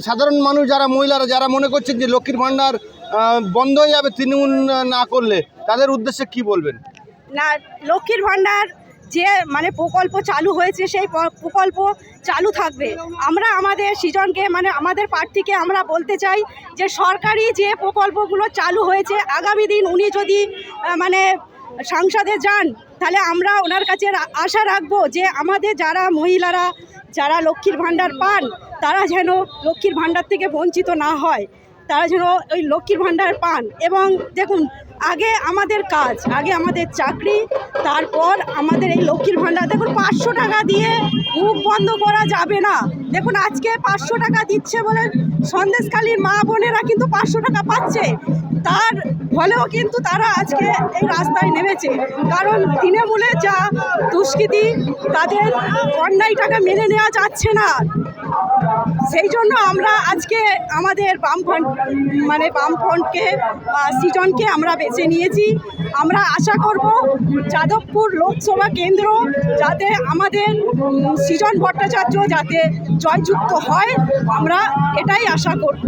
সাধারণ মানুষ যারা মহিলারা যারা মনে করছেন যে লক্ষ্মীর ভাণ্ডার বন্ধ হয়ে যাবে তৃণমূল না করলে, তাদের উদ্দেশ্যে কি বলবেন? না, লক্ষ্মীর ভাণ্ডার যে মানে প্রকল্প চালু হয়েছে সেই প্রকল্প চালু থাকবে। আমরা আমাদের সৃজনকে মানে আমাদের প্রার্থীকে আমরা বলতে চাই যে সরকারি যে প্রকল্পগুলো চালু হয়েছে আগামী দিন উনি যদি মানে সংসদে যান তাহলে আমরা ওনার কাছে আশা রাখবো যে আমাদের যারা মহিলারা যারা লক্ষ্মীর ভাণ্ডার পান তারা যেন লক্ষ্মীর ভাণ্ডার থেকে বঞ্চিত না হয়, তারা যেন ওই লক্ষ্মীর ভাণ্ডার পান। এবং দেখুন, আগে আমাদের কাজ, আগে আমাদের চাকরি, তারপর আমাদের এই লক্ষ্মীর ভাণ্ডার। দেখুন 500 টাকা দিয়ে মুখ বন্ধ করা যাবে না। দেখুন আজকে 500 টাকা দিচ্ছে বলে সন্দেশখালীর মা বোনেরা কিন্তু 500 টাকা পাচ্ছে, তার ফলেও কিন্তু তারা আজকে এই রাস্তায় নেমেছে। কারণ তৃণমূলে যা দুষ্কৃতি, তাদের অন্যায় টাকা মেনে নেওয়া যাচ্ছে না। সেই জন্য আমরা আজকে আমাদের বামফ্রন্টকে সৃজনকে আমরা বেছে নিয়েছি। আমরা আশা করব যাদবপুর লোকসভা কেন্দ্র যাতে আমাদের সৃজন ভট্টাচার্য যাতে জয়যুক্ত হয়, আমরা এটাই আশা করব।